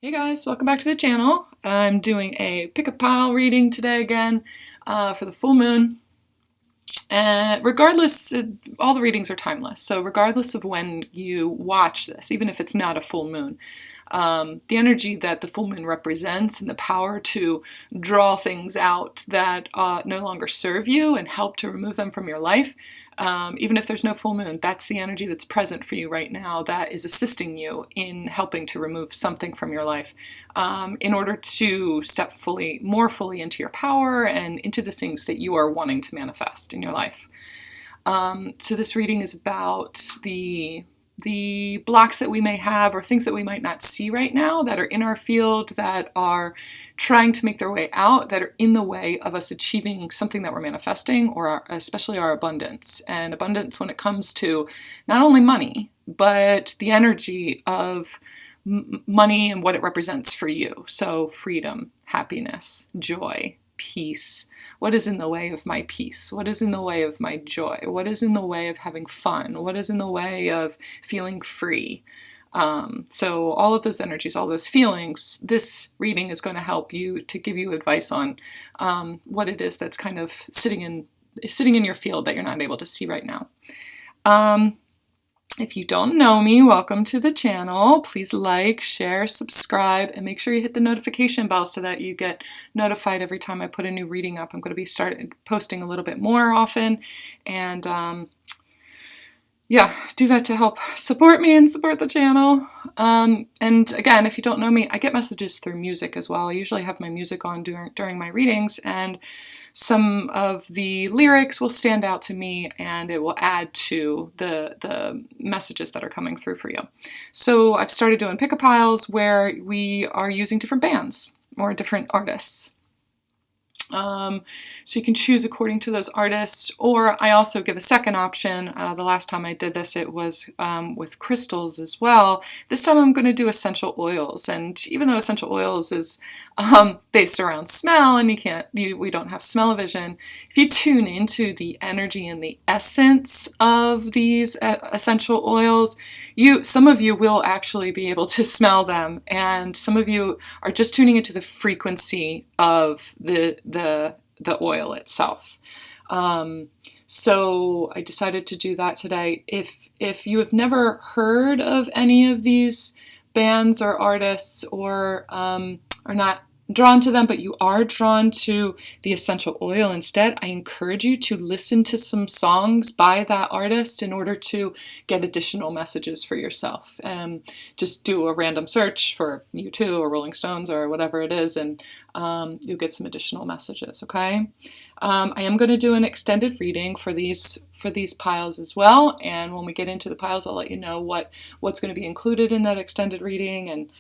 Hey guys, welcome back to the channel. I'm doing a pick a pile reading today again for the full moon. And regardless, all the readings are timeless, so regardless of when you watch this, even if it's not a full moon, the energy that the full moon represents and the power to draw things out that no longer serve you and help to remove them from your life, even if there's no full moon, that's the energy that's present for you right now that is assisting you in helping to remove something from your life in order to step more fully into your power and into the things that you are wanting to manifest in your life. So this reading is about the blocks that we may have or things that we might not see right now that are in our field that are trying to make their way out, that are in the way of us achieving something that we're manifesting, or especially our abundance. And abundance when it comes to not only money, but the energy of money and what it represents for you. So freedom, happiness, joy, peace. What is in the way of my peace? What is in the way of my joy? What is in the way of having fun? What is in the way of feeling free? So all of those energies, all those feelings, this reading is going to help you to give you advice on what it is that's kind of sitting in your field that you're not able to see right now. If you don't know me, welcome to the channel. Please like, share, subscribe, and make sure you hit the notification bell so that you get notified every time I put a new reading up. I'm going to be posting a little bit more often, and do that to help support me and support the channel. And again, if you don't know me, I get messages through music as well. I usually have my music on during my readings, and some of the lyrics will stand out to me and it will add to the messages that are coming through for you. So I've started doing pick a piles where we are using different bands or different artists. So you can choose according to those artists, or I also give a second option. The last time I did this, it was with crystals as well. This time I'm going to do essential oils, and even though essential oils is based around smell, and we don't have smell-o-vision, if you tune into the energy and the essence of these essential oils, some of you will actually be able to smell them, and some of you are just tuning into the frequency of the oil itself. So I decided to do that today. If you have never heard of any of these bands or artists, or are not drawn to them, but you are drawn to the essential oil instead, I encourage you to listen to some songs by that artist in order to get additional messages for yourself. Just do a random search for U2 or Rolling Stones or whatever it is, and you'll get some additional messages, okay? I am going to do an extended reading for these piles as well, and when we get into the piles, I'll let you know what's going to be included in that extended reading. And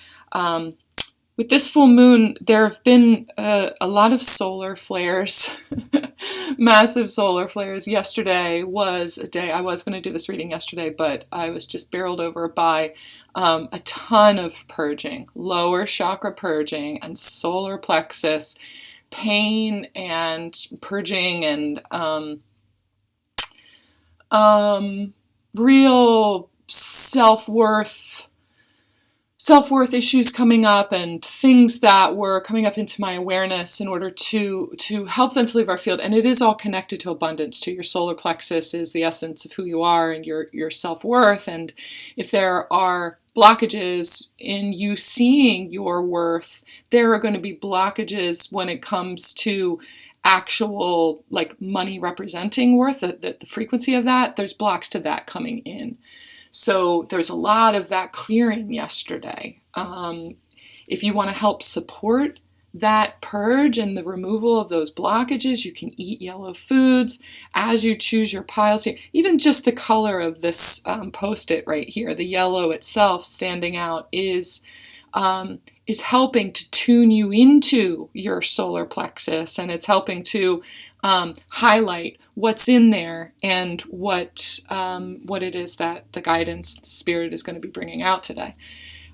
with this full moon, there have been a lot of solar flares, massive solar flares. Yesterday was a day, I was going to do this reading yesterday, but I was just barreled over by a ton of purging, lower chakra purging and solar plexus pain and purging, and real self-worth issues coming up, and things that were coming up into my awareness in order to help them to leave our field. And it is all connected to abundance too. Your solar plexus is the essence of who you are and your self-worth. And if there are blockages in you seeing your worth, there are going to be blockages when it comes to actual, like, money representing worth, the frequency of that. There's blocks to that coming in. So there's a lot of that clearing yesterday. If you want to help support that purge and the removal of those blockages, you can eat yellow foods as you choose your piles here. Even just the color of this post-it right here, the yellow itself standing out, is helping to tune you into your solar plexus, and it's helping to highlight what's in there and what it is that the guidance spirit is going to be bringing out today.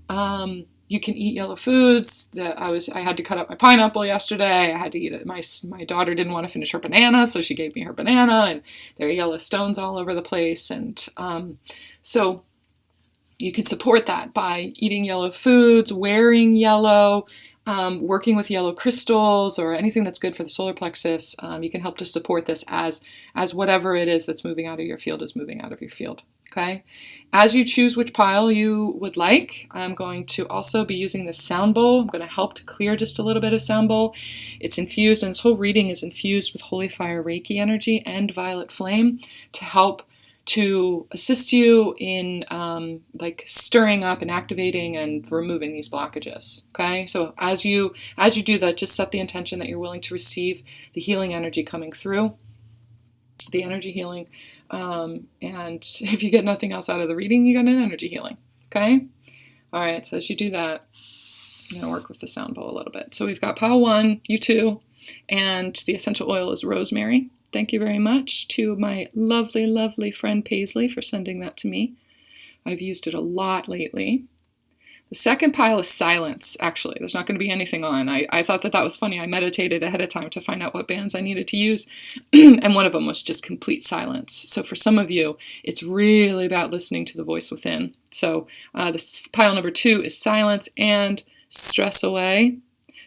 You can eat yellow foods. I had to cut up my pineapple yesterday. I had to eat it. My daughter didn't want to finish her banana, so she gave me her banana, and there are yellow stones all over the place. And so you could support that by eating yellow foods, wearing yellow, working with yellow crystals, or anything that's good for the solar plexus. You can help to support this as whatever it is that's moving out of your field is moving out of your field. Okay. As you choose which pile you would like, I'm going to also be using this sound bowl. I'm going to help to clear just a little bit of sound bowl. It's infused, and this whole reading is infused with Holy Fire Reiki energy and Violet Flame to help to assist you in like stirring up and activating and removing these blockages. Okay, so as you do that, just set the intention that you're willing to receive the healing energy coming through, the energy healing, and if you get nothing else out of the reading, you get an energy healing. Okay, all right. So as you do that, I'm going to work with the sound bowl a little bit. So we've got pile 1, U2, and the essential oil is rosemary. Thank you very much to my lovely, lovely friend Paisley for sending that to me. I've used it a lot lately. The second pile is silence, actually. There's not going to be anything on. I thought that was funny. I meditated ahead of time to find out what bands I needed to use, and one of them was just complete silence. So for some of you, it's really about listening to the voice within. So this pile number 2 is silence and stress away.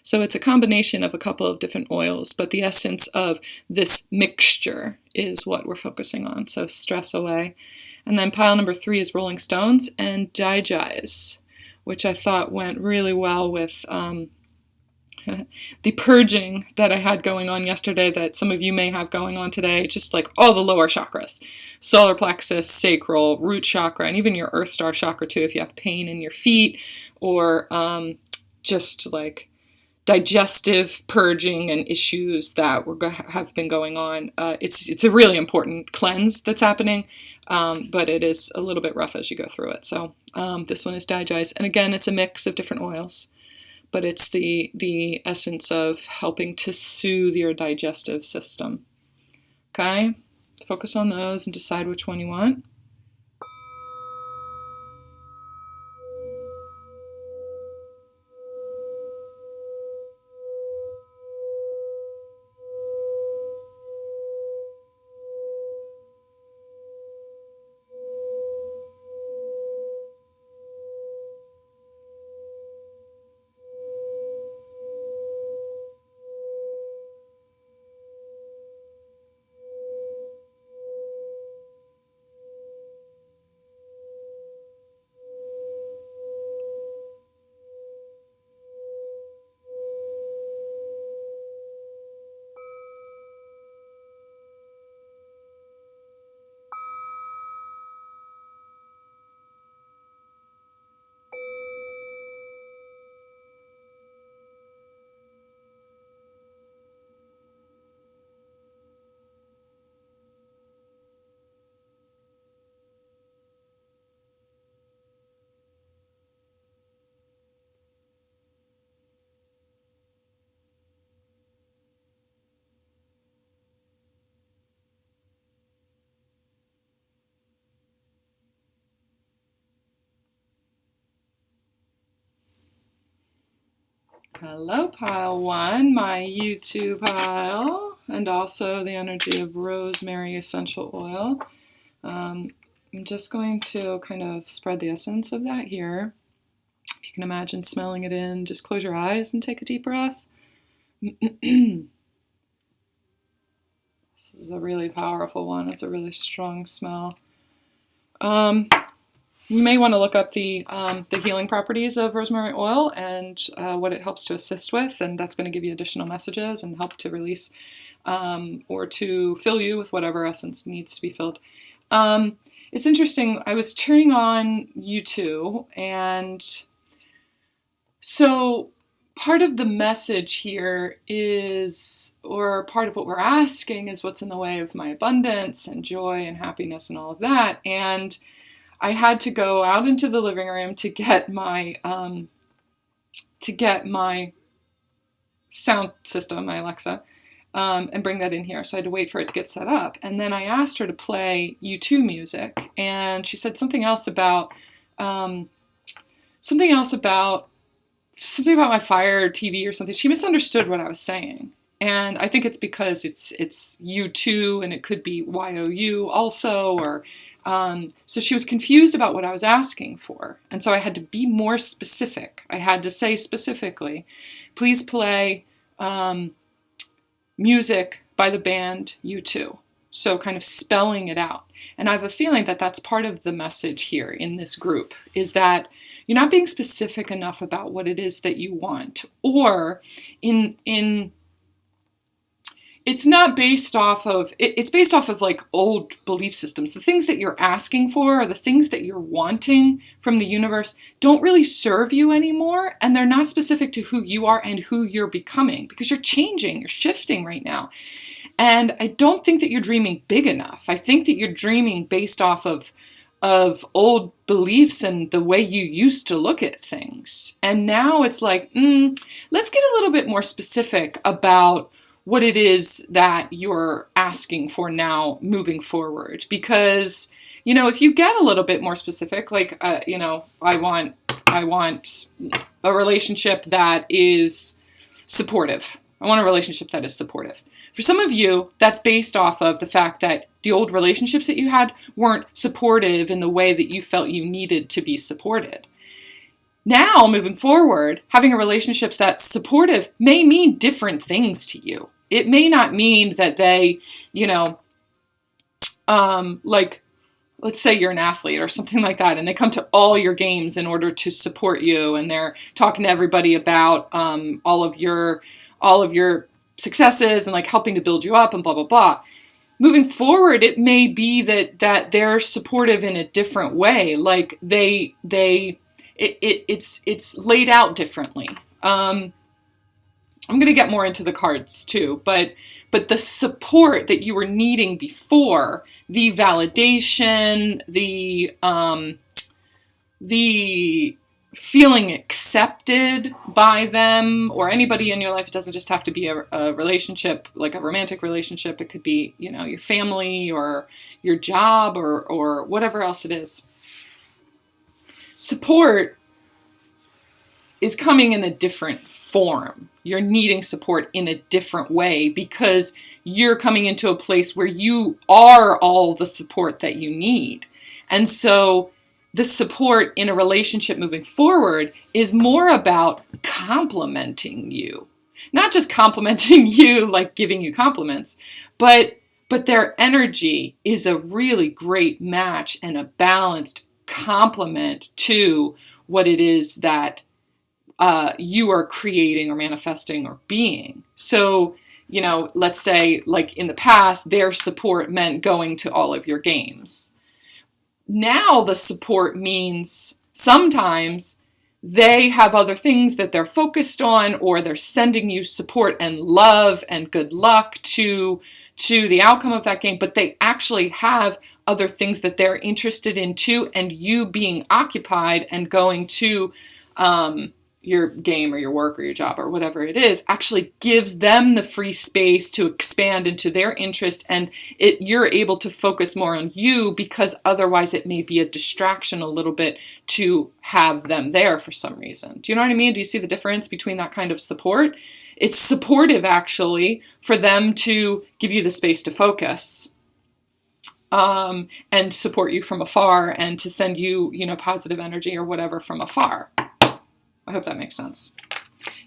So it's a combination of a couple of different oils, but the essence of this mixture is what we're focusing on. So stress away. And then pile number 3 is Rolling Stones and Digize, which I thought went really well with the purging that I had going on yesterday that some of you may have going on today, just like all the lower chakras, solar plexus, sacral, root chakra, and even your earth star chakra too, if you have pain in your feet or just like digestive purging and issues that have been going on. It's a really important cleanse that's happening, but it is a little bit rough as you go through it. So this one is Digize, and again, it's a mix of different oils, but it's the essence of helping to soothe your digestive system. Okay, focus on those and decide which one you want. Hello, pile 1, my U2 pile, and also the energy of rosemary essential oil. I'm just going to kind of spread the essence of that here. If you can imagine smelling it in, just close your eyes and take a deep breath. This is a really powerful one. It's a really strong smell. You may want to look up the healing properties of rosemary oil and what it helps to assist with, and that's going to give you additional messages and help to release or to fill you with whatever essence needs to be filled. It's interesting. I was turning on U2, and so part of the message here is, or part of what we're asking is, what's in the way of my abundance and joy and happiness and all of that. And I had to go out into the living room to get my sound system, my Alexa, and bring that in here. So I had to wait for it to get set up. And then I asked her to play U2 music, and she said something about my Fire TV or something. She misunderstood what I was saying. And I think it's because it's U2 and it could be YOU also, or So she was confused about what I was asking for. And so I had to be more specific. I had to say specifically, please play music by the band U2. So kind of spelling it out. And I have a feeling that that's part of the message here in this group, is that you're not being specific enough about what it is that you want. Or it's not based off of, it's based off of like old belief systems. The things that you're asking for or the things that you're wanting from the universe don't really serve you anymore. And they're not specific to who you are and who you're becoming, because you're changing, you're shifting right now. And I don't think that you're dreaming big enough. I think that you're dreaming based off of old beliefs and the way you used to look at things. And now it's like, let's get a little bit more specific about what it is that you're asking for now moving forward. Because, if you get a little bit more specific, like, I want a relationship that is supportive. I want a relationship that is supportive. For some of you, that's based off of the fact that the old relationships that you had weren't supportive in the way that you felt you needed to be supported. Now, moving forward, having a relationship that's supportive may mean different things to you. It may not mean that they, let's say you're an athlete or something like that, and they come to all your games in order to support you, and they're talking to everybody about all of your successes and like helping to build you up and blah, blah, blah. Moving forward, it may be that they're supportive in a different way. Like it's laid out differently. I'm going to get more into the cards too, but the support that you were needing before, the validation, the feeling accepted by them or anybody in your life. It doesn't just have to be a relationship, like a romantic relationship. It could be, your family or your job or whatever else it is. Support is coming in a different form. You're needing support in a different way because you're coming into a place where you are all the support that you need. And so the support in a relationship moving forward is more about complimenting you. Not just complimenting you, like giving you compliments, but their energy is a really great match and a balanced complement to what it is that you are creating or manifesting or being. So, let's say like in the past, their support meant going to all of your games. Now the support means sometimes they have other things that they're focused on, or they're sending you support and love and good luck to the outcome of that game, but they actually have other things that they're interested in too, and you being occupied and going to your game or your work or your job or whatever it is actually gives them the free space to expand into their interest, and you're able to focus more on you, because otherwise it may be a distraction a little bit to have them there for some reason. Do you know what I mean? Do you see the difference between that kind of support? It's supportive actually for them to give you the space to focus and support you from afar, and to send you, positive energy or whatever from afar. I hope that makes sense.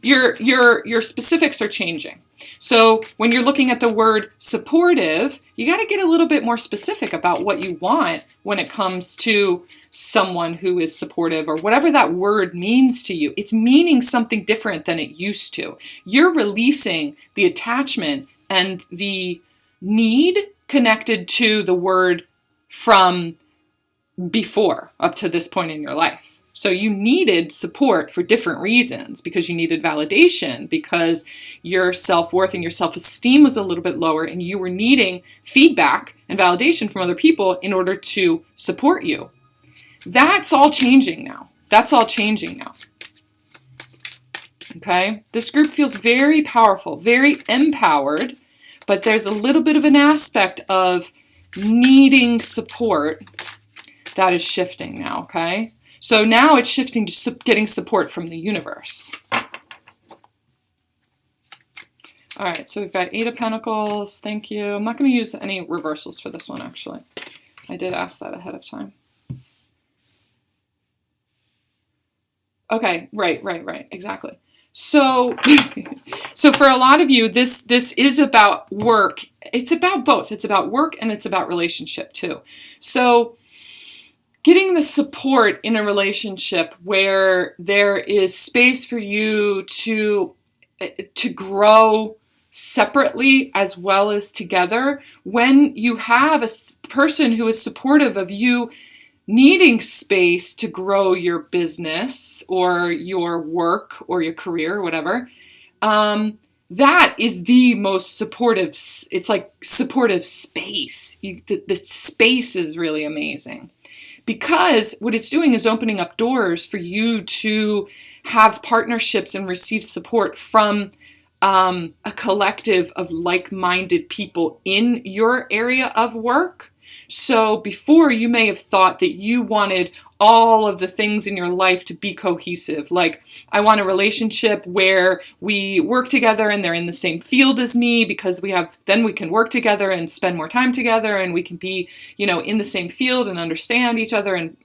Your specifics are changing. So when you're looking at the word supportive, you got to get a little bit more specific about what you want when it comes to someone who is supportive, or whatever that word means to you. It's meaning something different than it used to. You're releasing the attachment and the need connected to the word from before, up to this point in your life. So you needed support for different reasons, because you needed validation, because your self-worth and your self-esteem was a little bit lower, and you were needing feedback and validation from other people in order to support you. That's all changing now. Okay? This group feels very powerful, very empowered, but there's a little bit of an aspect of needing support that is shifting now, okay? So now it's shifting to getting support from the universe. All right, so we've got 8 of Pentacles. Thank you. I'm not going to use any reversals for this one, actually. I did ask that ahead of time. Okay, right, exactly. So, so for a lot of you, this is about work. It's about both. It's about work and it's about relationship too. So, getting the support in a relationship where there is space for you to grow separately as well as together. When you have a person who is supportive of you needing space to grow your business or your work or your career or whatever, that is the most supportive. It's like supportive space. The space is really amazing, because what it's doing is opening up doors for you to have partnerships and receive support from a collective of like-minded people in your area of work. So before, you may have thought that you wanted all of the things in your life to be cohesive. Like, I want a relationship where we work together and they're in the same field as me, because then we can work together and spend more time together, and we can be, in the same field and understand each other and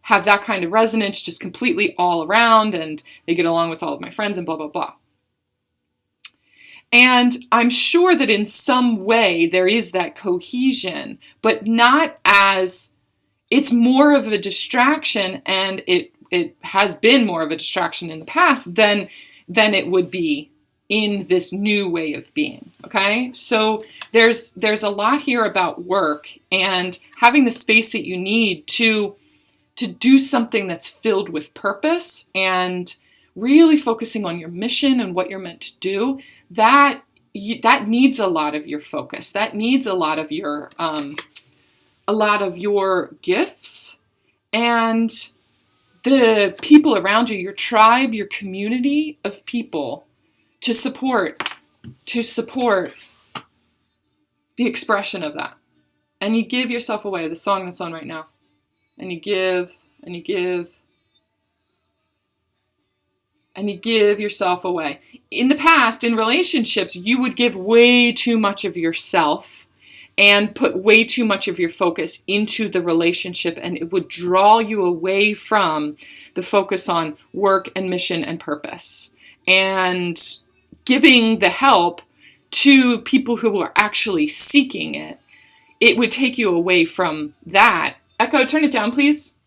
have that kind of resonance just completely all around, and they get along with all of my friends and blah, blah, blah. And I'm sure that in some way there is that cohesion, but not as, it's more of a distraction, and it has been more of a distraction in the past than it would be in this new way of being. Okay? So there's a lot here about work and having the space that you need to do something that's filled with purpose and really focusing on your mission and what you're meant to do. That needs a lot of your focus. That needs a lot of your gifts and the people around you, your tribe, your community of people to support the expression of that. And you give yourself away, the song that's on right now. And you give, and you give, and you give yourself away. In the past, in relationships, you would give way too much of yourself and put way too much of your focus into the relationship, and it would draw you away from the focus on work and mission and purpose. And giving the help to people who are actually seeking it, it would take you away from that. Echo, turn it down, please.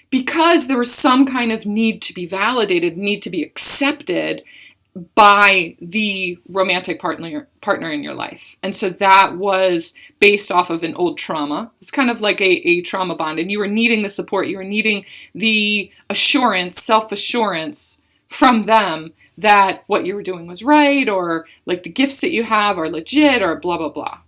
Because there was some kind of need to be validated, need to be accepted by the romantic partner in your life. And so that was based off of an old trauma. It's kind of like a trauma bond. And you were needing the support. You were needing the assurance, self-assurance from them that what you were doing was right, or like the gifts that you have are legit, or blah, blah, blah.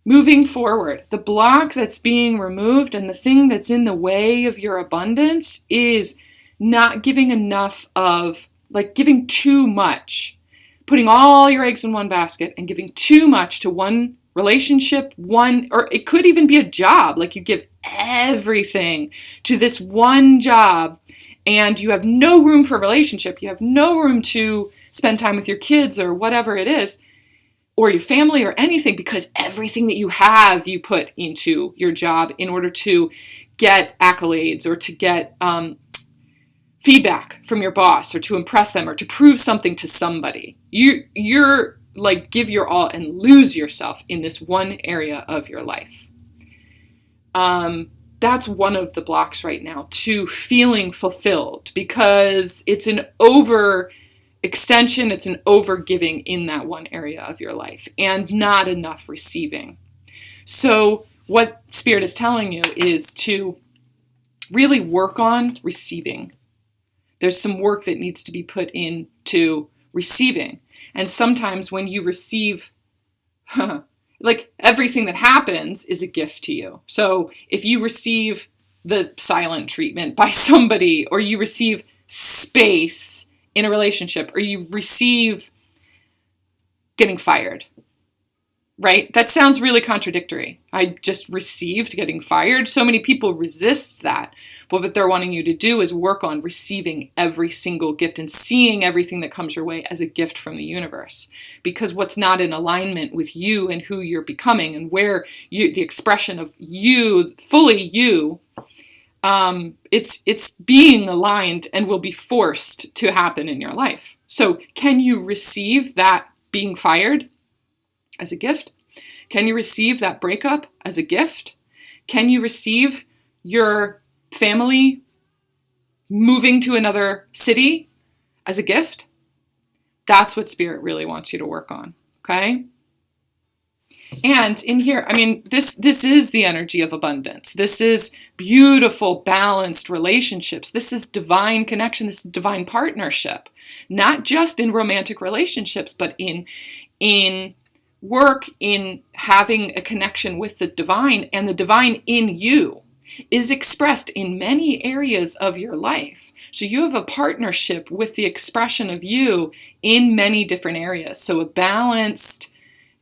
Moving forward, the block that's being removed and the thing that's in the way of your abundance is not giving enough of, like giving too much, putting all your eggs in one basket and giving too much to one relationship, or it could even be a job. Like you give everything to this one job and you have no room for a relationship. You have no room to spend time with your kids or whatever it is, or your family or anything, because everything that you have, you put into your job in order to get accolades or to get feedback from your boss or to impress them or to prove something to somebody. You're like give your all and lose yourself in this one area of your life. That's one of the blocks right now to feeling fulfilled, because it's an overextension, it's an overgiving in that one area of your life and not enough receiving. So what Spirit is telling you is to really work on receiving. There's some work that needs to be put into receiving. And sometimes when you receive, like everything that happens is a gift to you. So if you receive the silent treatment by somebody, or you receive space in a relationship, or you receive getting fired, right? That sounds really contradictory. I just received getting fired. So many people resist that. But what they're wanting you to do is work on receiving every single gift and seeing everything that comes your way as a gift from the universe. Because what's not in alignment with you and who you're becoming and where you, the expression of you, fully you, it's being aligned and will be forced to happen in your life. So can you receive that being fired as a gift? Can you receive that breakup as a gift? Can you receive your family moving to another city as a gift? That's what Spirit really wants you to work on, okay? And in here, I mean, this is the energy of abundance. This is beautiful, balanced relationships. This is divine connection. This is divine partnership. Not just in romantic relationships, but in work, in having a connection with the divine, and the divine in you is expressed in many areas of your life. So you have a partnership with the expression of you in many different areas. So a balanced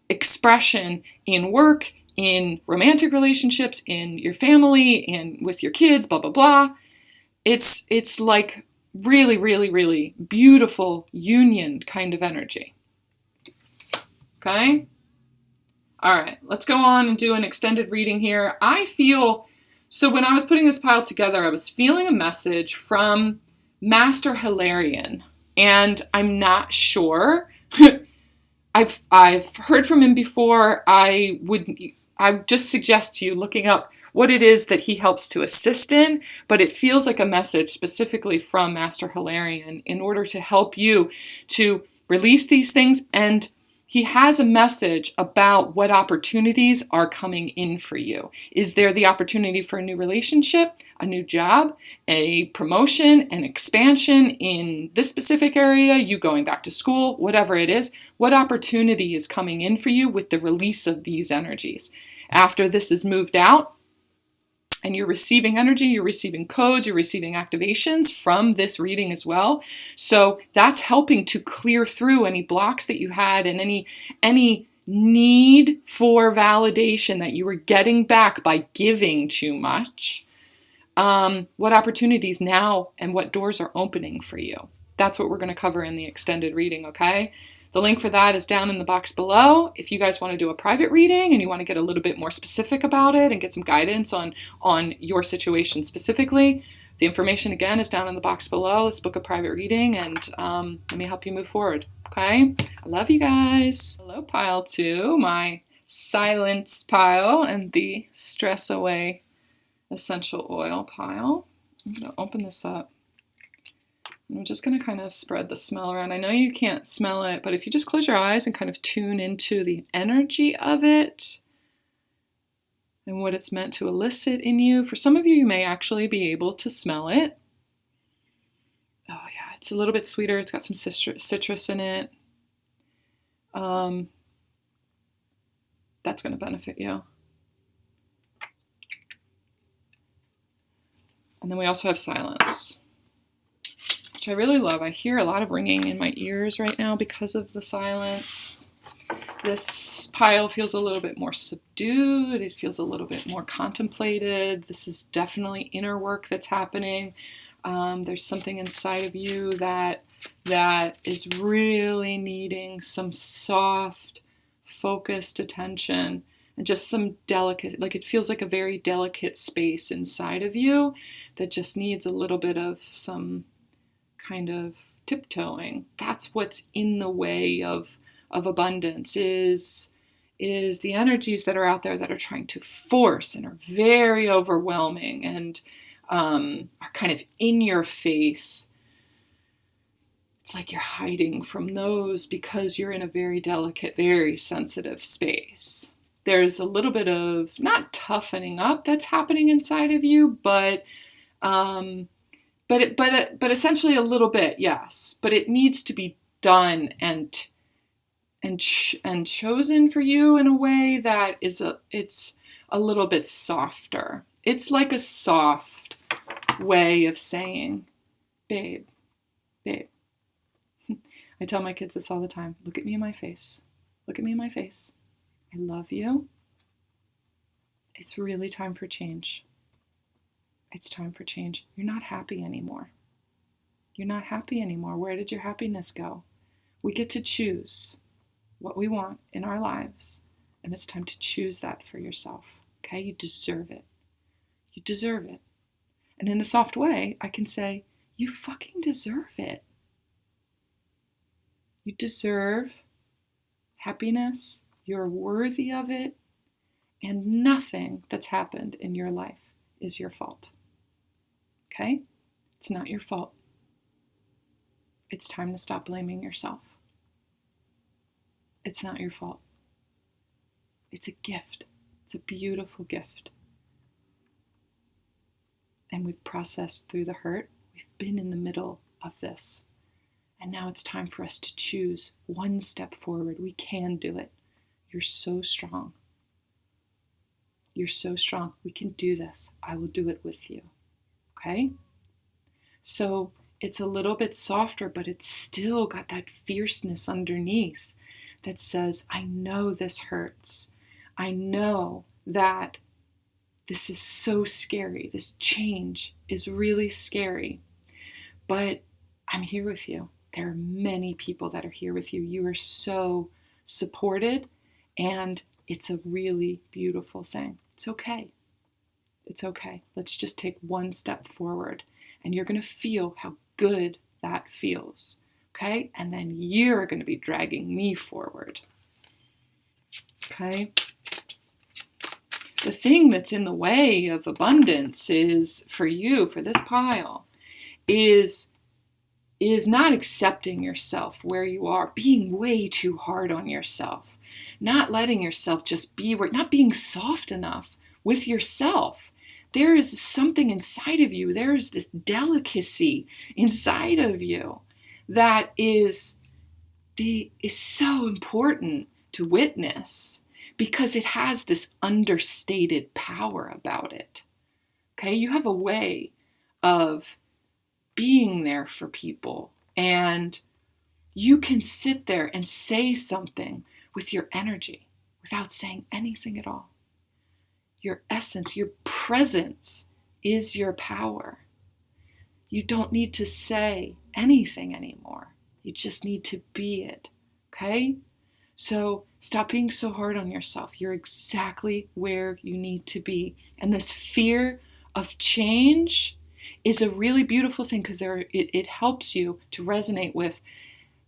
expression in work, in romantic relationships, in your family, and with your kids, blah, blah, blah. It's like really, really, really beautiful union kind of energy. Okay? All right, let's go on and do an extended reading here. So when I was putting this pile together, I was feeling a message from Master Hilarion, and I'm not sure. I've heard from him before. I just suggest to you looking up what it is that he helps to assist in, but it feels like a message specifically from Master Hilarion in order to help you to release these things. And he has a message about what opportunities are coming in for you. Is there the opportunity for a new relationship, a new job, a promotion, an expansion in this specific area, you going back to school, whatever it is? What opportunity is coming in for you with the release of these energies? After this is moved out, and you're receiving energy, you're receiving codes, you're receiving activations from this reading as well. So that's helping to clear through any blocks that you had and any need for validation that you were getting back by giving too much. What opportunities now and what doors are opening for you? That's what we're going to cover in the extended reading, okay? The link for that is down in the box below. If you guys want to do a private reading and you want to get a little bit more specific about it and get some guidance on your situation specifically, the information again is down in the box below. Let's book a private reading and let me help you move forward, okay? I love you guys. Hello, pile 2, my silence pile and the stress away essential oil pile. I'm going to open this up. I'm just going to kind of spread the smell around. I know you can't smell it, but if you just close your eyes and kind of tune into the energy of it and what it's meant to elicit in you. For some of you, you may actually be able to smell it. Oh yeah, it's a little bit sweeter. It's got some citrus in it. That's going to benefit you. And then we also have silence, which I really love. I hear a lot of ringing in my ears right now because of the silence. This pile feels a little bit more subdued. It feels a little bit more contemplated. This is definitely inner work that's happening. There's something inside of you that is really needing some soft, focused attention and just some delicate, like it feels like a very delicate space inside of you that just needs a little bit of some kind of tiptoeing. That's what's in the way of abundance is the energies that are out there that are trying to force and are very overwhelming and are kind of in your face. It's like you're hiding from those because you're in a very delicate, very sensitive space. There's a little bit of not toughening up that's happening inside of you, but essentially a little bit, yes. But it needs to be done and chosen for you in a way that it's a little bit softer. It's like a soft way of saying, babe. I tell my kids this all the time. Look at me in my face. Look at me in my face. I love you. It's really time for change. It's time for change. You're not happy anymore. You're not happy anymore. Where did your happiness go? We get to choose what we want in our lives, and it's time to choose that for yourself. Okay? You deserve it. You deserve it. And in a soft way, I can say, you fucking deserve it. You deserve happiness. You're worthy of it. And nothing that's happened in your life is your fault. Okay? It's not your fault. It's time to stop blaming yourself. It's not your fault. It's a gift. It's a beautiful gift. And we've processed through the hurt. We've been in the middle of this. And now it's time for us to choose one step forward. We can do it. You're so strong. You're so strong. We can do this. I will do it with you. Okay? So it's a little bit softer, but it's still got that fierceness underneath that says, I know this hurts. I know that this is so scary. This change is really scary. But I'm here with you. There are many people that are here with you. You are so supported, and it's a really beautiful thing. It's okay. It's okay. Let's just take one step forward, and you're going to feel how good that feels. Okay? And then you're going to be dragging me forward. Okay? The thing that's in the way of abundance is, for you, for this pile, is not accepting yourself where you are, being way too hard on yourself, not letting yourself just be, not being soft enough with yourself. There is something inside of you. There is this delicacy inside of you that is so important to witness because it has this understated power about it. Okay, you have a way of being there for people, and you can sit there and say something with your energy without saying anything at all. Your essence, your presence is your power. You don't need to say anything anymore. You just need to be it. Okay? So stop being so hard on yourself. You're exactly where you need to be. And this fear of change is a really beautiful thing because it helps you to resonate with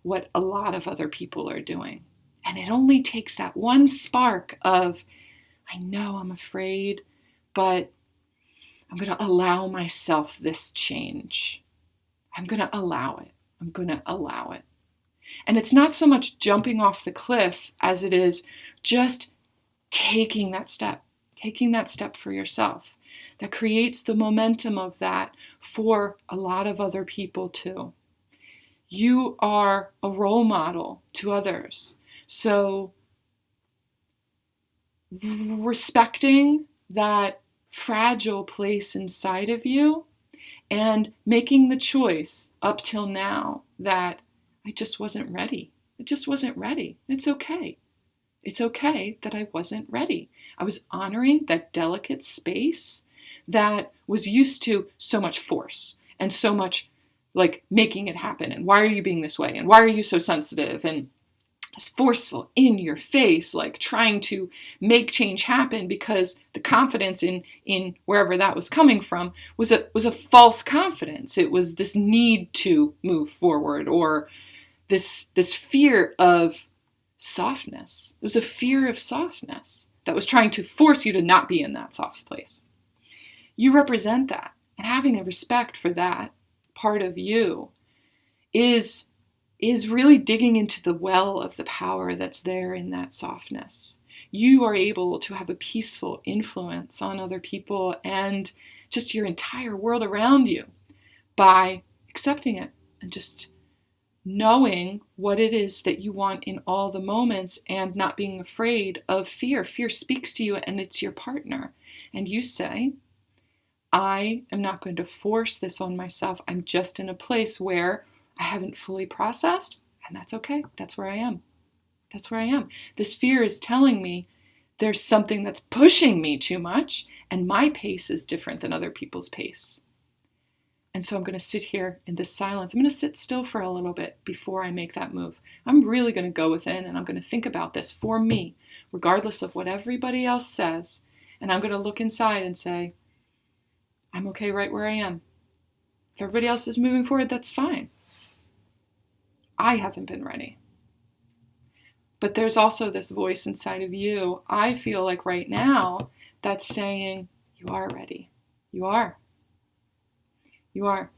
what a lot of other people are doing. And it only takes that one spark of, I know I'm afraid, but I'm going to allow myself this change. I'm going to allow it. I'm going to allow it. And it's not so much jumping off the cliff as it is just taking that step for yourself. That creates the momentum of that for a lot of other people too. You are a role model to others. So respecting that fragile place inside of you and making the choice up till now that I just wasn't ready. I just wasn't ready. It's okay. It's okay that I wasn't ready. I was honoring that delicate space that was used to so much force and so much like making it happen. And why are you being this way? And why are you so sensitive? And it's forceful in your face, like trying to make change happen because the confidence in wherever that was coming from was a false confidence. It was this need to move forward or this fear of softness. It was a fear of softness that was trying to force you to not be in that soft place. You represent that, and having a respect for that part of you is really digging into the well of the power that's there in that softness. You are able to have a peaceful influence on other people and just your entire world around you by accepting it and just knowing what it is that you want in all the moments and not being afraid of fear. Fear speaks to you and it's your partner. And you say, I am not going to force this on myself. I'm just in a place where I haven't fully processed, and that's okay. That's where I am. That's where I am. This fear is telling me there's something that's pushing me too much, and my pace is different than other people's pace. And so I'm going to sit here in this silence. I'm going to sit still for a little bit before I make that move. I'm really going to go within and I'm going to think about this for me, regardless of what everybody else says. And I'm going to look inside and say, I'm okay right where I am. If everybody else is moving forward, that's fine. I haven't been ready. But there's also this voice inside of you, I feel like right now, that's saying, you are ready. You are. You are.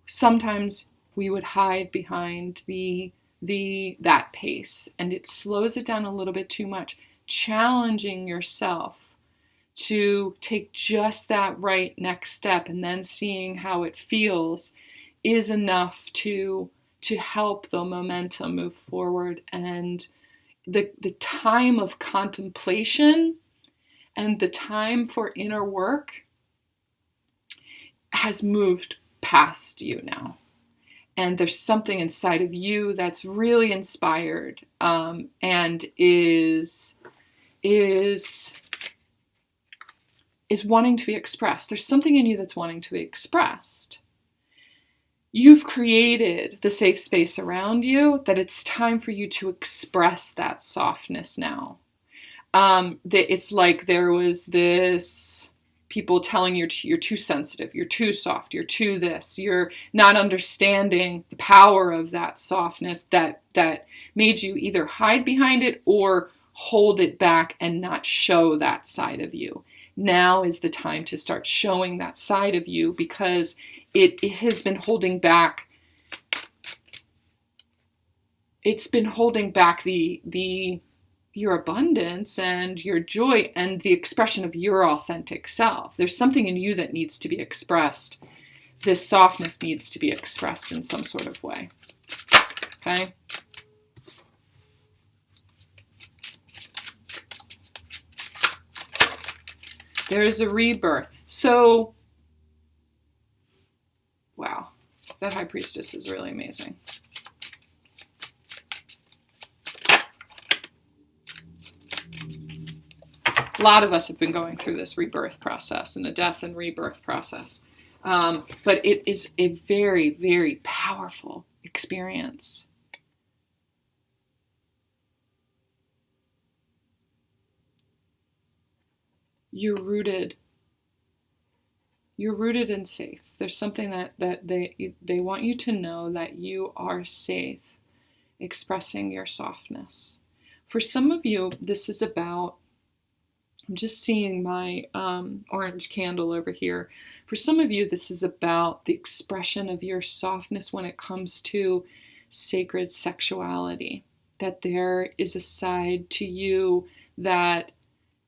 Sometimes we would hide behind that pace, and it slows it down a little bit too much. Challenging yourself to take just that right next step and then seeing how it feels is enough to help the momentum move forward. And the time of contemplation and the time for inner work has moved past you now. And there's something inside of you that's really inspired and is wanting to be expressed. There's something in you that's wanting to be expressed. You've created the safe space around you that it's time for you to express that softness now. That it's like there was this people telling you you're too sensitive, you're too soft, you're too this, you're not understanding the power of that softness that made you either hide behind it or hold it back and not show that side of you. Now is the time to start showing that side of you because it has been holding back. It's been holding back your abundance and your joy and the expression of your authentic self. There's something in you that needs to be expressed. This softness needs to be expressed in some sort of way. Okay? There is a rebirth. So, wow, that High Priestess is really amazing. A lot of us have been going through this rebirth process and a death and rebirth process. But it is a very, very powerful experience. You're rooted and safe. There's something that they want you to know, that you are safe expressing your softness. For some of you, this is about, I'm just seeing my orange candle over here. For some of you, this is about the expression of your softness when it comes to sacred sexuality. That there is a side to you that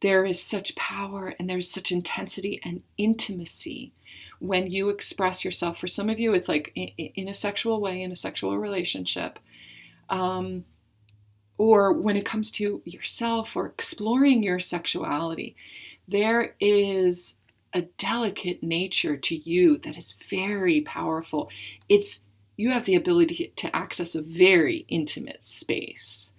there is such power and there's such intensity and intimacy when you express yourself. For some of you, it's like in a sexual way, in a sexual relationship. Or when it comes to yourself or exploring your sexuality, there is a delicate nature to you that is very powerful. You have the ability to access a very intimate space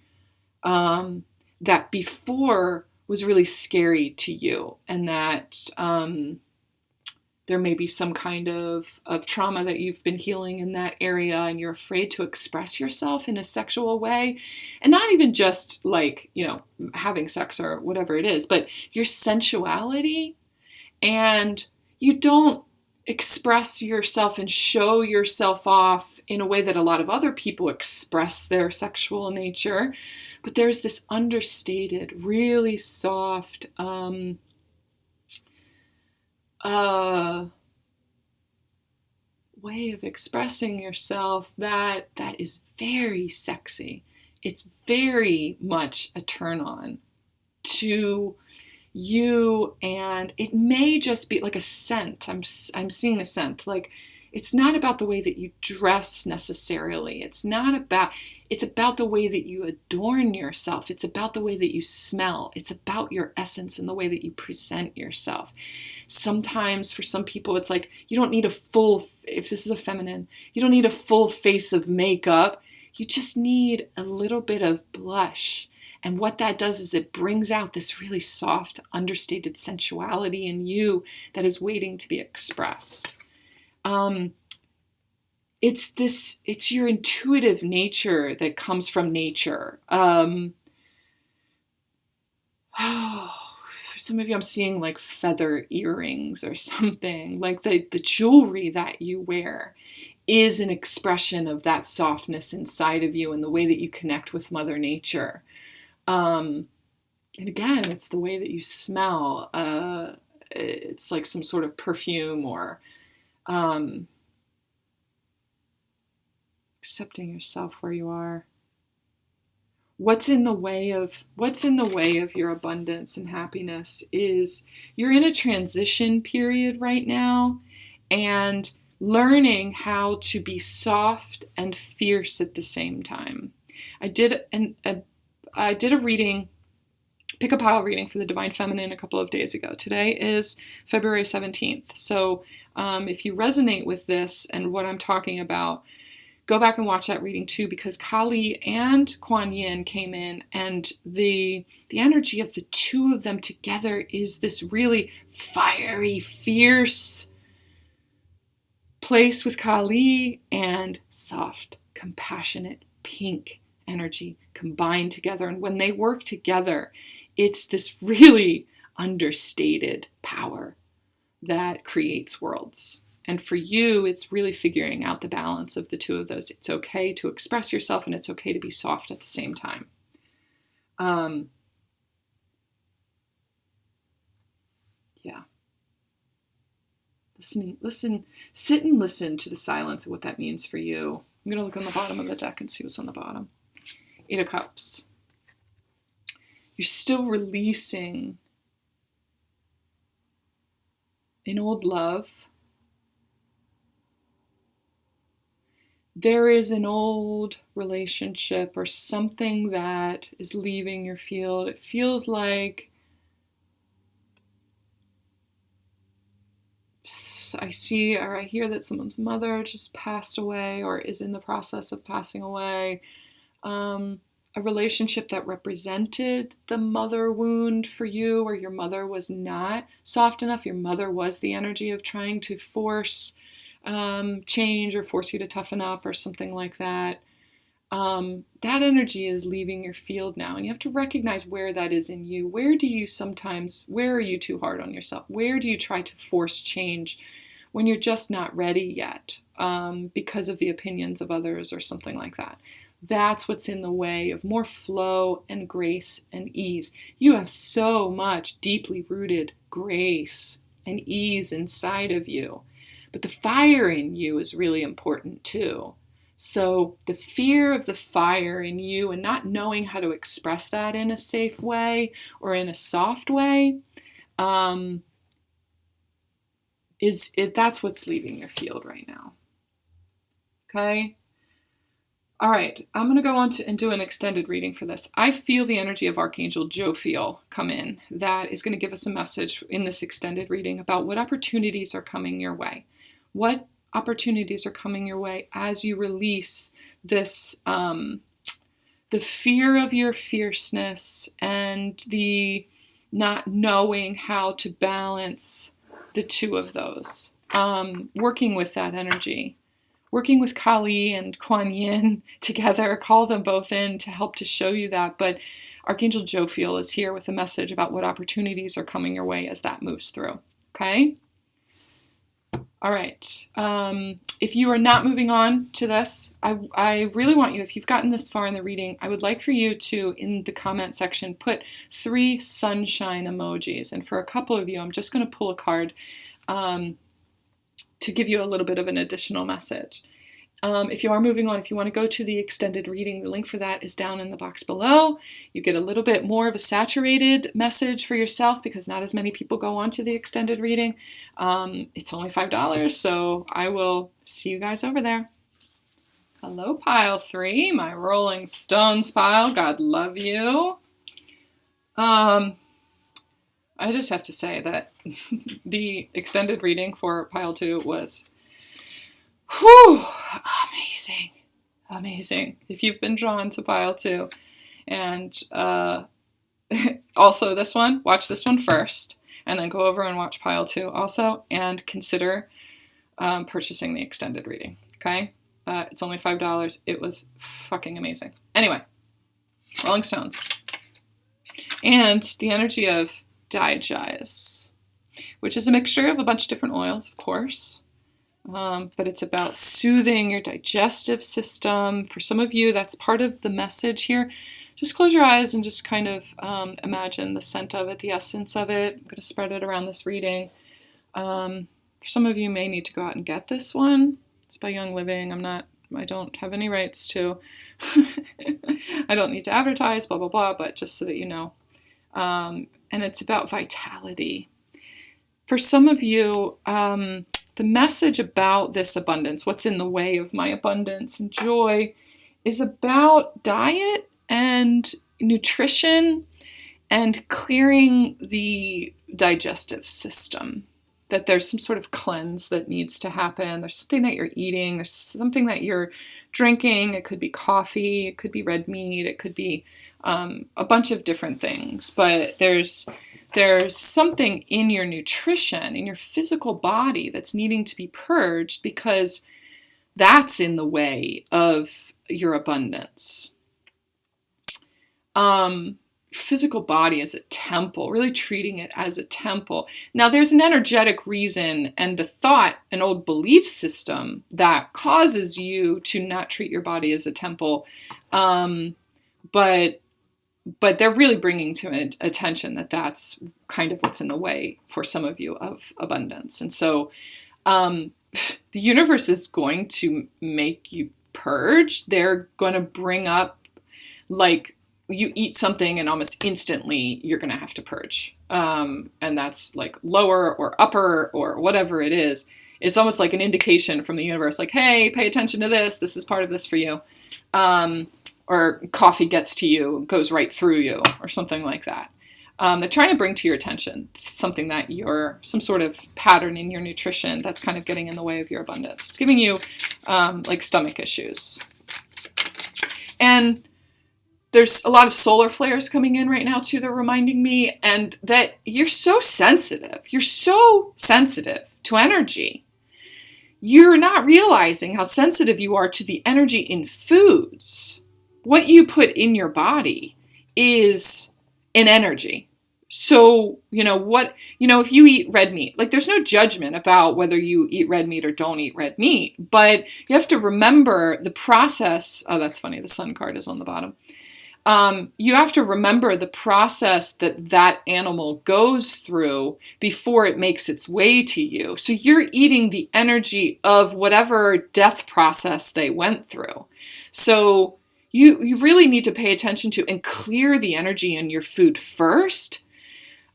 that before was really scary to you, and that there may be some kind of trauma that you've been healing in that area, and you're afraid to express yourself in a sexual way. And not even just like, having sex or whatever it is, but your sensuality. And you don't express yourself and show yourself off in a way that a lot of other people express their sexual nature. But there's this understated, really soft, way of expressing yourself that is very sexy. It's very much a turn on to you, and it may just be like a scent. I'm seeing a scent. Like, it's not about the way that you dress necessarily. It's about the way that you adorn yourself. It's about the way that you smell. It's about your essence and the way that you present yourself. Sometimes for some people, it's like you don't need if this is a feminine, you don't need a full face of makeup. You just need a little bit of blush And what that does is it brings out this really soft, understated sensuality in you that is waiting to be expressed. It's your intuitive nature that comes from nature. For some of you, I'm seeing like feather earrings or something. Like the jewelry that you wear is an expression of that softness inside of you and the way that you connect with Mother Nature. And again, it's the way that you smell. It's like some sort of perfume or accepting yourself where you are. What's in the way of your abundance and happiness is you're in a transition period right now, and learning how to be soft and fierce at the same time. I did a reading, pick a pile reading for the Divine Feminine a couple of days ago. Today is February 17th. So if you resonate with this and what I'm talking about, go back and watch that reading too, because Kali and Kuan Yin came in, and the energy of the two of them together is this really fiery, fierce place with Kali, and soft, compassionate, pink energy combined together. And when they work together, it's this really understated power that creates worlds. And for you, it's really figuring out the balance of the two of those. It's okay to express yourself, and it's okay to be soft at the same time. Listen, sit and listen to the silence of what that means for you. I'm going to look on the bottom of the deck and see what's on the bottom. 8 of Cups. You're still releasing an old love. There is an old relationship or something that is leaving your field. It feels like I see or I hear that someone's mother just passed away or is in the process of passing away. A relationship that represented the mother wound for you, or your mother was not soft enough. Your mother was the energy of trying to force change or force you to toughen up or something like that. That energy is leaving your field now, and you have to recognize where that is in you. Where are you too hard on yourself? Where do you try to force change when you're just not ready yet because of the opinions of others or something like that? That's what's in the way of more flow and grace and ease. You have so much deeply rooted grace and ease inside of you. But the fire in you is really important too. So the fear of the fire in you and not knowing how to express that in a safe way or in a soft way, that's what's leaving your field right now. Okay? All right, I'm going to go on and do an extended reading for this. I feel the energy of Archangel Jophiel come in. That is going to give us a message in this extended reading about what opportunities are coming your way. What opportunities are coming your way as you release this, the fear of your fierceness and the not knowing how to balance the two of those. Working with that energy. Working with Kali and Kuan Yin together, call them both in to help to show you that. But Archangel Jophiel is here with a message about what opportunities are coming your way as that moves through. Okay? All right. If you are not moving on to this, I really want you, if you've gotten this far in the reading, I would like for you to, in the comment section, put 3 sunshine emojis. And for a couple of you, I'm just going to pull a card to give you a little bit of an additional message. If you are moving on, if you want to go to the extended reading, the link for that is down in the box below. You get a little bit more of a saturated message for yourself because not as many people go on to the extended reading. It's only $5, so I will see you guys over there. Hello, pile 3, my Rolling Stones pile. God love you. I just have to say that the extended reading for pile 2 was amazing. If you've been drawn to pile 2, And also this one, watch this one first, and then go over and watch pile 2 also, and consider purchasing the extended reading, okay? It's only $5. It was fucking amazing. Anyway, Rolling Stones. And the energy of Digize, which is a mixture of a bunch of different oils, of course. But it's about soothing your digestive system. For some of you, that's part of the message here. Just close your eyes and just kind of imagine the scent of it, the essence of it. I'm going to spread it around this reading. For some of you may need to go out and get this one. It's by Young Living. I don't have any rights to. I don't need to advertise, blah, blah, blah, but just so that you know. And it's about vitality. For some of you, the message about this abundance, what's in the way of my abundance and joy, is about diet and nutrition and clearing the digestive system. That there's some sort of cleanse that needs to happen. There's something that you're eating. There's something that you're drinking. It could be coffee. It could be red meat. It could be a bunch of different things. But there's something in your nutrition, in your physical body, that's needing to be purged because that's in the way of your abundance. Physical body as a temple, really treating it as a temple. Now, there's an energetic reason and a thought, an old belief system that causes you to not treat your body as a temple. But they're really bringing to attention that that's kind of what's in the way for some of you of abundance. And so the universe is going to make you purge. They're going to bring up, like, you eat something and almost instantly you're going to have to purge. And that's like lower or upper or whatever it is. It's almost like an indication from the universe, like, hey, pay attention to this. This is part of this for you. Or coffee gets to you, goes right through you, or something like that. They're trying to bring to your attention something that some sort of pattern in your nutrition that's kind of getting in the way of your abundance. It's giving you like stomach issues. And there's a lot of solar flares coming in right now too. They're reminding me, and that you're so sensitive. You're so sensitive to energy. You're not realizing how sensitive you are to the energy in foods. What you put in your body is an energy. So, if you eat red meat, like, there's no judgment about whether you eat red meat or don't eat red meat, but you have to remember the process. Oh, that's funny. The sun card is on the bottom. You have to remember the process that animal goes through before it makes its way to you. So you're eating the energy of whatever death process they went through. So you really need to pay attention to and clear the energy in your food first.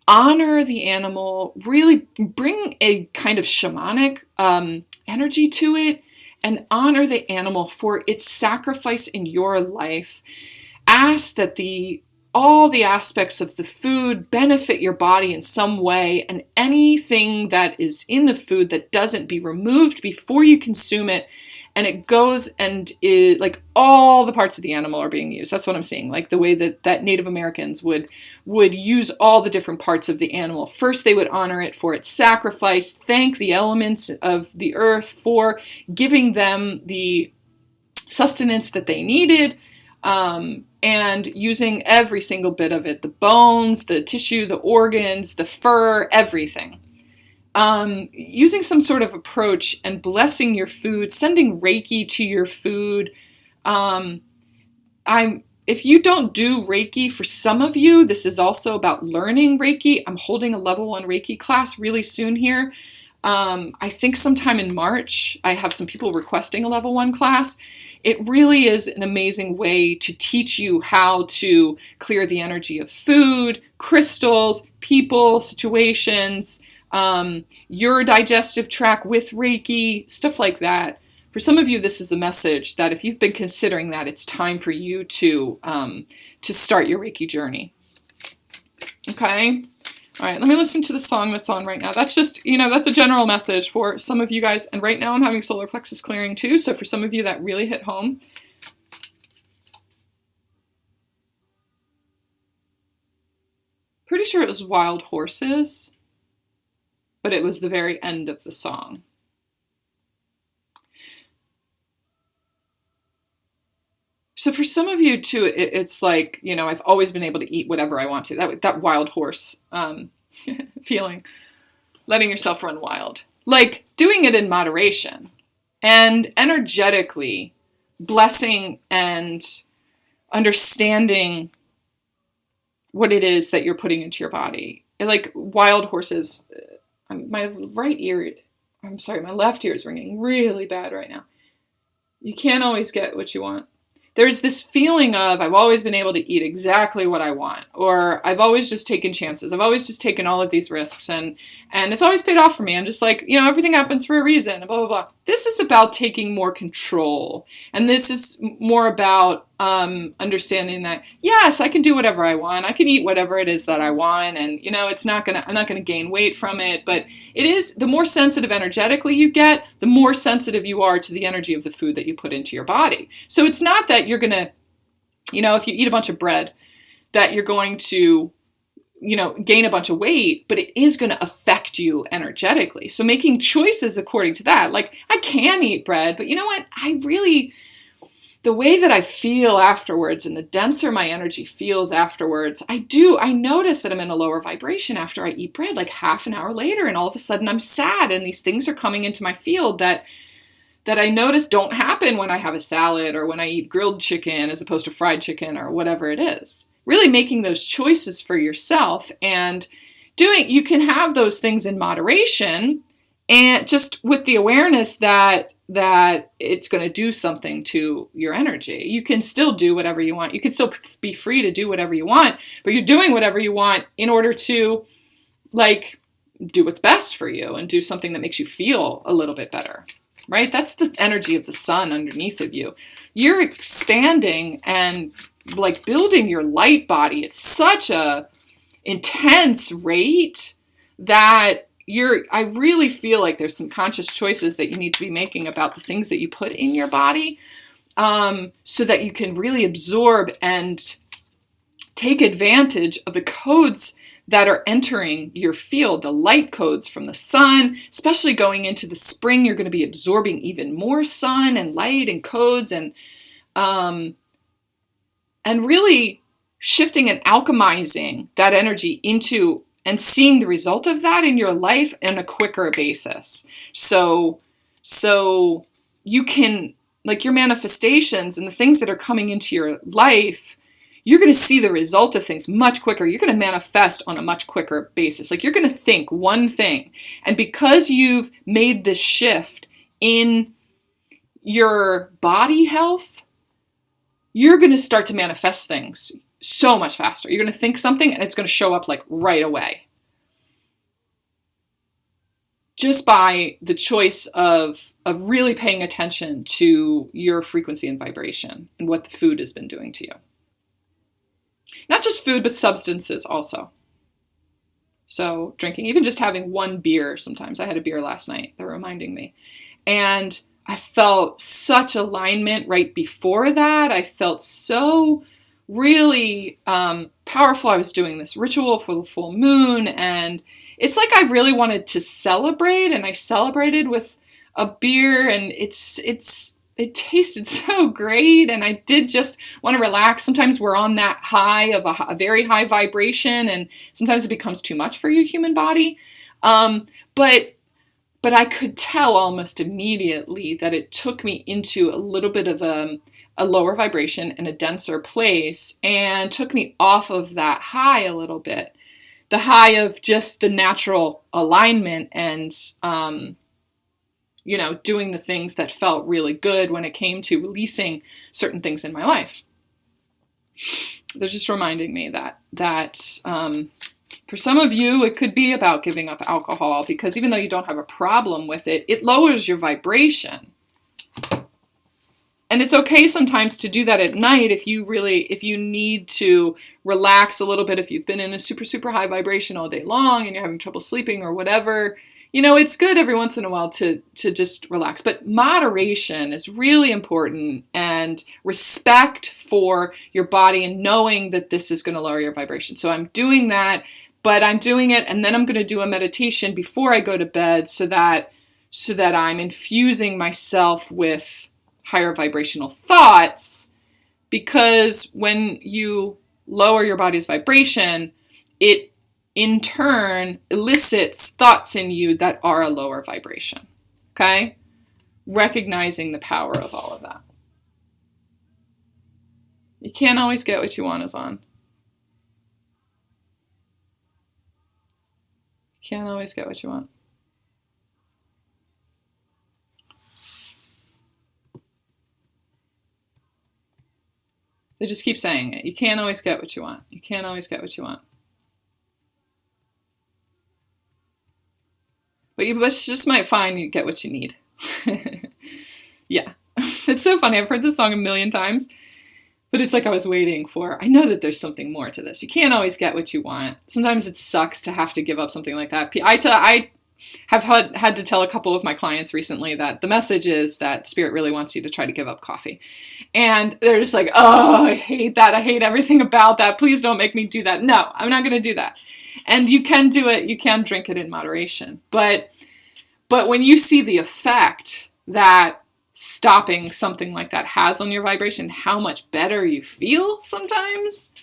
Honor the animal, really bring a kind of shamanic energy to it, and honor the animal for its sacrifice in your life. Ask that all the aspects of the food benefit your body in some way, and anything that is in the food that doesn't be removed before you consume it, and it goes and like all the parts of the animal are being used. That's what I'm saying. Like the way that Native Americans would use all the different parts of the animal. First, they would honor it for its sacrifice, thank the elements of the earth for giving them the sustenance that they needed, and using every single bit of it, the bones, the tissue, the organs, the fur, everything. Using some sort of approach and blessing your food, sending Reiki to your food. If you don't do Reiki, for some of you, this is also about learning Reiki. I'm holding a level 1 Reiki class really soon here. I think sometime in March. I have some people requesting a level 1 class. It really is an amazing way to teach you how to clear the energy of food, crystals, people, situations, your digestive tract with Reiki, stuff like that. For some of you, this is a message that if you've been considering that, it's time for you to start your Reiki journey. Okay? All right, let me listen to the song that's on right now. That's just, that's a general message for some of you guys. And right now I'm having solar plexus clearing too. So for some of you that really hit home. sure it was Wild Horses, but it was the very end of the song. So for some of you too, it's like, I've always been able to eat whatever I want to. That wild horse feeling, letting yourself run wild. Like doing it in moderation and energetically blessing and understanding what it is that you're putting into your body. Like Wild Horses, my left ear is ringing really bad right now. You can't always get what you want. There's this feeling of, I've always been able to eat exactly what I want, or I've always just taken chances. I've always just taken all of these risks, and it's always paid off for me. I'm just like, everything happens for a reason, blah, blah, blah. This is about taking more control. And this is more about understanding that, yes, I can do whatever I want. I can eat whatever it is that I want. And, I'm not going to gain weight from it. But it is, the more sensitive energetically you get, the more sensitive you are to the energy of the food that you put into your body. So it's not that you're going to, if you eat a bunch of bread, that you're going to, gain a bunch of weight, but it is going to affect you energetically. So making choices according to that, like I can eat bread, but you know what? The way that I feel afterwards and the denser my energy feels afterwards, I notice that I'm in a lower vibration after I eat bread, like half an hour later, and all of a sudden I'm sad and these things are coming into my field that I notice don't happen when I have a salad or when I eat grilled chicken as opposed to fried chicken or whatever it is. Really making those choices for yourself and you can have those things in moderation and just with the awareness that it's going to do something to your energy. You can still do whatever you want. You can still be free to do whatever you want, but you're doing whatever you want in order to do what's best for you and do something that makes you feel a little bit better. Right? That's the energy of the sun underneath of you. You're expanding and building your light body at such a intense rate that I really feel like there's some conscious choices that you need to be making about the things that you put in your body, so that you can really absorb and take advantage of the codes that are entering your field, the light codes from the sun. Especially going into the spring, you're going to be absorbing even more sun and light and codes and really shifting and alchemizing that energy into and seeing the result of that in your life on a quicker basis. So you can, your manifestations and the things that are coming into your life, you're going to see the result of things much quicker. You're going to manifest on a much quicker basis. You're going to think one thing. And because you've made this shift in your body health, you're going to start to manifest things so much faster. You're going to think something and it's going to show up right away. Just by the choice of really paying attention to your frequency and vibration and what the food has been doing to you. Not just food, but substances also. So drinking, even just having one beer sometimes. I had a beer last night, they're reminding me. And I felt such alignment right before that. I felt so really powerful. I was doing this ritual for the full moon, and it's like I really wanted to celebrate, and I celebrated with a beer, and it tasted so great, and I did just want to relax. Sometimes we're on that high of a very high vibration, and sometimes it becomes too much for your human body. But I could tell almost immediately that it took me into a little bit of a lower vibration and a denser place, and took me off of that high a little bit. The high of just the natural alignment and, doing the things that felt really good when it came to releasing certain things in my life. They're just reminding me that for some of you, it could be about giving up alcohol, because even though you don't have a problem with it, it lowers your vibration. And it's okay sometimes to do that at night if you need to relax a little bit, if you've been in a super, super high vibration all day long and you're having trouble sleeping or whatever. It's good every once in a while to just relax. But moderation is really important, and respect for your body and knowing that this is going to lower your vibration. So I'm doing that But I'm doing it, and then I'm going to do a meditation before I go to bed so that I'm infusing myself with higher vibrational thoughts, because when you lower your body's vibration, it in turn elicits thoughts in you that are a lower vibration. Okay? Recognizing the power of all of that. You can't always get what you want, Azan. You can't always get what you want. They just keep saying it. You can't always get what you want. You can't always get what you want. But you just might find you get what you need. Yeah. It's so funny. I've heard this song a million times, but it's like I was waiting for, I know that there's something more to this. You can't always get what you want. Sometimes it sucks to have to give up something like that. I have had to tell a couple of my clients recently that the message is that Spirit really wants you to try to give up coffee. And they're just like, oh, I hate that. I hate everything about that. Please don't make me do that. No, I'm not going to do that. And you can do it. You can drink it in moderation. But when you see the effect that stopping something like that has on your vibration, how much better you feel sometimes,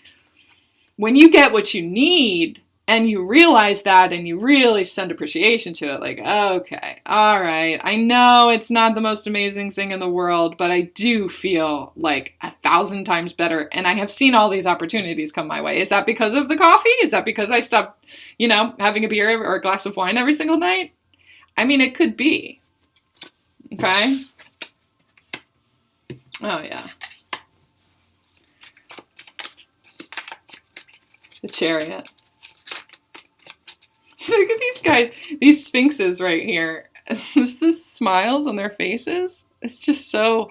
when you get what you need and you realize that and you really send appreciation to it, like, okay, all right, I know it's not the most amazing thing in the world, but I do feel like 1,000 times better. And I have seen all these opportunities come my way. Is that because of the coffee? Is that because I stopped, having a beer or a glass of wine every single night? I mean, it could be. Okay? Oh, yeah. The Chariot. Look at these guys. These sphinxes right here. This smiles on their faces. It's just so...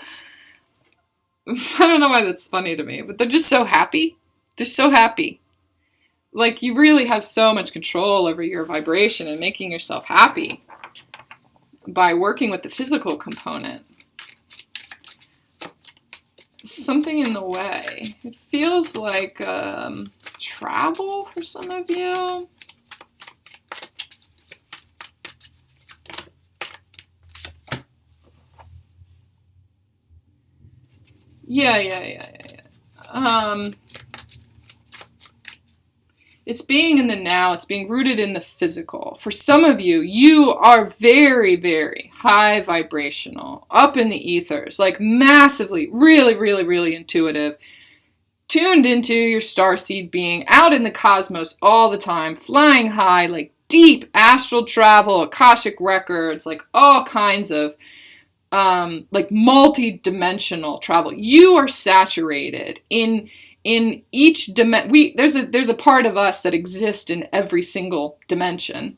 I don't know why that's funny to me, but they're just so happy. They're so happy. Like, you really have so much control over your vibration and making yourself happy by working with the physical component. Something in the way. It feels like travel for some of you. Yeah. It's being in the now. It's being rooted in the physical. For some of you, you are very, very high vibrational, up in the ethers, like massively, really, really, really intuitive, tuned into your starseed being, out in the cosmos all the time, flying high, like deep astral travel, Akashic records, like all kinds of like multi-dimensional travel. You are saturated in each dimension. There's a part of us that exists in every single dimension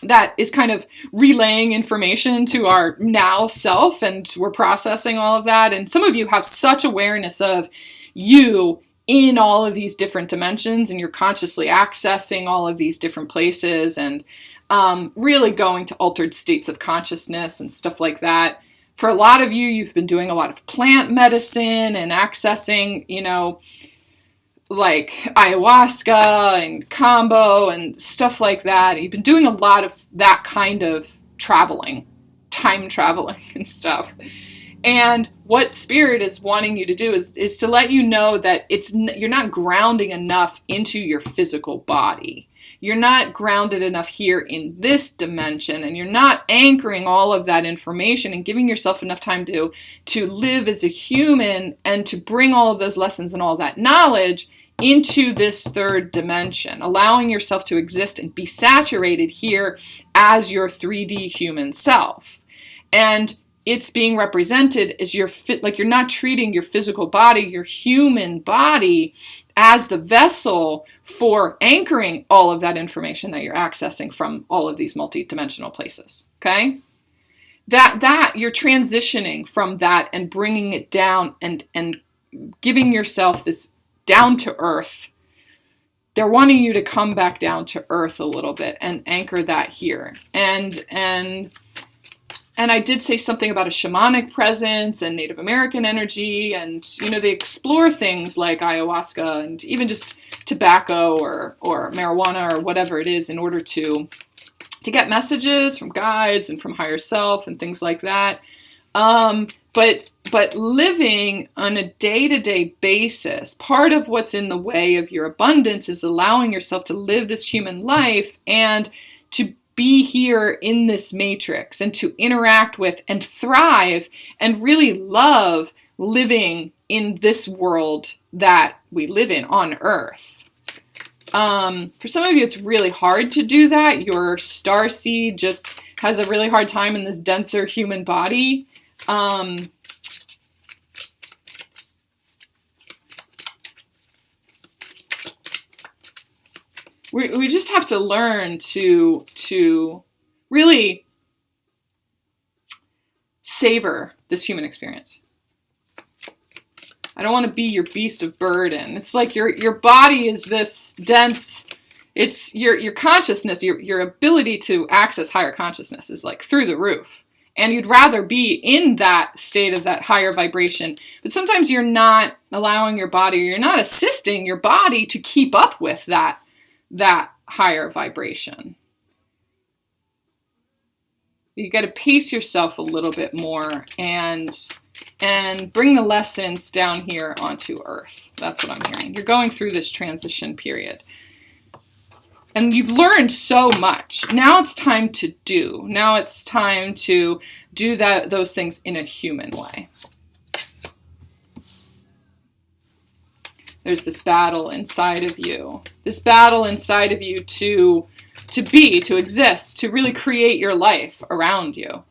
that is kind of relaying information to our now self, and we're processing all of that. And some of you have such awareness of you in all of these different dimensions, and you're consciously accessing all of these different places and really going to altered states of consciousness and stuff like that. For a lot of you, you've been doing a lot of plant medicine and accessing, like ayahuasca and combo and stuff like that. You've been doing a lot of that kind of traveling, time traveling and stuff. And what Spirit is wanting you to do is to let you know that you're not grounding enough into your physical body. You're not grounded enough here in this dimension, and you're not anchoring all of that information and giving yourself enough time to live as a human and to bring all of those lessons and all that knowledge into this third dimension, allowing yourself to exist and be saturated here as your 3D human self. And it's being represented as you're not treating your physical body, your human body, as the vessel for anchoring all of that information that you're accessing from all of these multi-dimensional places. Okay? That you're transitioning from that and bringing it down and giving yourself this down to earth. They're wanting you to come back down to earth a little bit and anchor that here. And I did say something about a shamanic presence and Native American energy, and, they explore things like ayahuasca and even just tobacco or marijuana or whatever it is in order to get messages from guides and from higher self and things like that. But living on a day-to-day basis, part of what's in the way of your abundance is allowing yourself to live this human life and to be here in this matrix and to interact with and thrive and really love living in this world that we live in on Earth. For some of you, it's really hard to do that. Your starseed just has a really hard time in this denser human body. We just have to learn to really savor this human experience. I don't want to be your beast of burden. It's like your body is this dense. It's your consciousness, your ability to access higher consciousness is like through the roof. And you'd rather be in that state of that higher vibration. But sometimes you're not allowing your body, or you're not assisting your body to keep up with that higher vibration. You got to pace yourself a little bit more and bring the lessons down here onto Earth. That's what I'm hearing. You're going through this transition period. And you've learned so much. Now it's time to do. Now it's time to do those things in a human way. There's this battle inside of you. This battle inside of you to exist, to really create your life around you.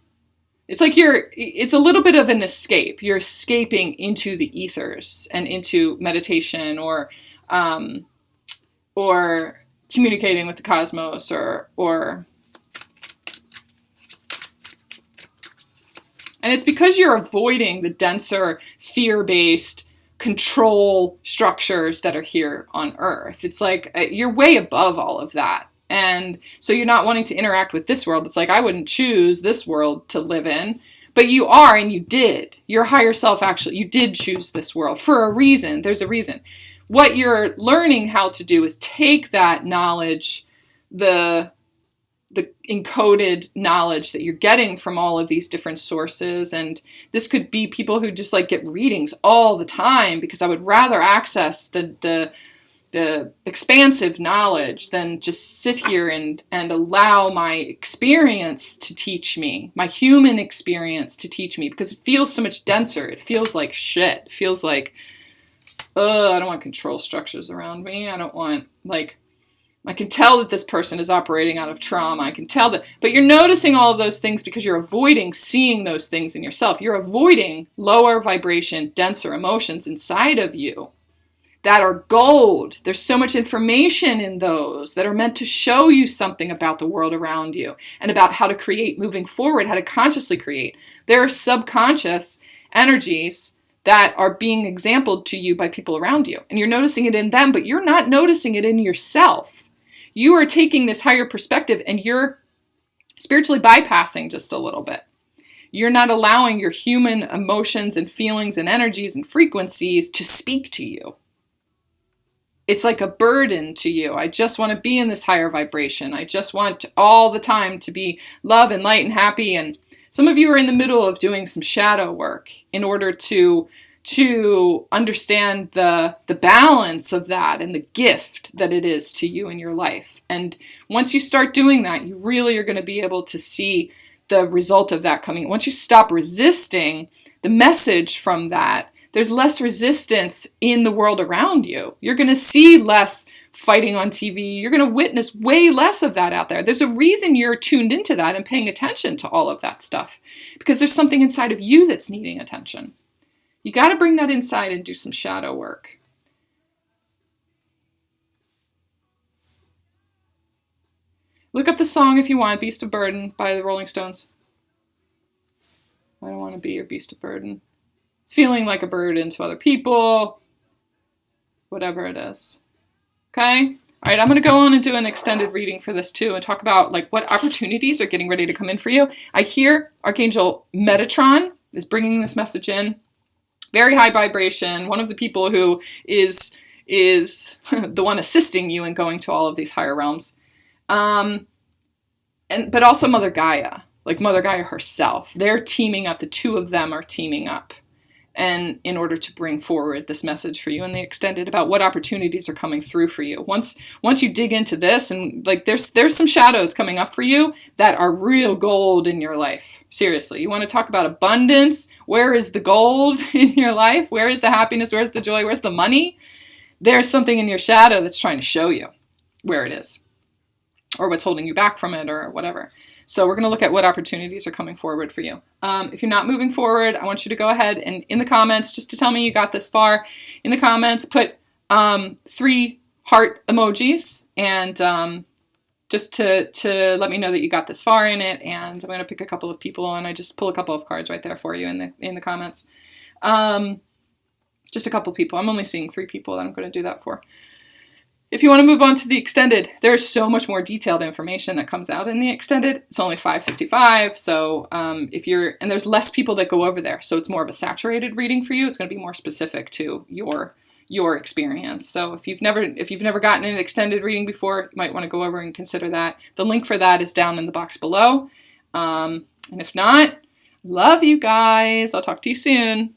It's like it's a little bit of an escape. You're escaping into the ethers and into meditation or communicating with the cosmos or and it's because you're avoiding the denser, fear-based control structures that are here on Earth. It's like you're way above all of that. And so you're not wanting to interact with this world. It's like, I wouldn't choose this world to live in, but you are, and you did. Your higher self you did choose this world for a reason. There's a reason. What you're learning how to do is take that knowledge, the encoded knowledge that you're getting from all of these different sources. And this could be people who just like get readings all the time, because I would rather access the expansive knowledge than just sit here and allow my experience to teach me, my human experience to teach me, because it feels so much denser. It feels like shit. It feels like, I don't want control structures around me. I don't want, I can tell that this person is operating out of trauma. I can tell that, but you're noticing all of those things because you're avoiding seeing those things in yourself. You're avoiding lower vibration, denser emotions inside of you that are gold. There's so much information in those that are meant to show you something about the world around you and about how to create moving forward, how to consciously create. There are subconscious energies that are being exampled to you by people around you. And you're noticing it in them, but you're not noticing it in yourself. You are taking this higher perspective and you're spiritually bypassing just a little bit. You're not allowing your human emotions and feelings and energies and frequencies to speak to you. It's like a burden to you. I just want to be in this higher vibration. I just want all the time to be love and light and happy. And some of you are in the middle of doing some shadow work in order to understand the balance of that and the gift that it is to you in your life. And once you start doing that, you really are going to be able to see the result of that coming. Once you stop resisting the message from that, there's less resistance in the world around you. You're going to see less fighting on TV. You're going to witness way less of that out there. There's a reason you're tuned into that and paying attention to all of that stuff, because there's something inside of you that's needing attention. You got to bring that inside and do some shadow work. Look up the song if you want, Beast of Burden by the Rolling Stones. I don't want to be your beast of burden. It's feeling like a burden to other people, whatever it is. Okay? All right, I'm going to go on and do an extended reading for this too and talk about like what opportunities are getting ready to come in for you. I hear Archangel Metatron is bringing this message in. Very high vibration. One of the people who is the one assisting you in going to all of these higher realms. But also Mother Gaia, like Mother Gaia herself. They're teaming up. The two of them are teaming up. And in order to bring forward this message for you in the extended about what opportunities are coming through for you. Once you dig into this, and like there's some shadows coming up for you that are real gold in your life. Seriously, you want to talk about abundance? Where is the gold in your life? Where is the happiness? Where's the joy? Where's the money? There's something in your shadow that's trying to show you where it is, or what's holding you back from it, or whatever. So we're going to look at what opportunities are coming forward for you. If you're not moving forward, I want you to go ahead and in the comments, just to tell me you got this far, in the comments, put 3 heart emojis, and just to let me know that you got this far in it. And I'm going to pick a couple of people, and I just pull a couple of cards right there for you in the comments. Just a couple people. I'm only seeing 3 people that I'm going to do that for. If you want to move on to the extended, there's so much more detailed information that comes out in the extended. It's only $5.55, so and there's less people that go over there, so it's more of a saturated reading for you. It's going to be more specific to your experience. So if you've never gotten an extended reading before, you might want to go over and consider that. The link for that is down in the box below. And if not, love you guys. I'll talk to you soon.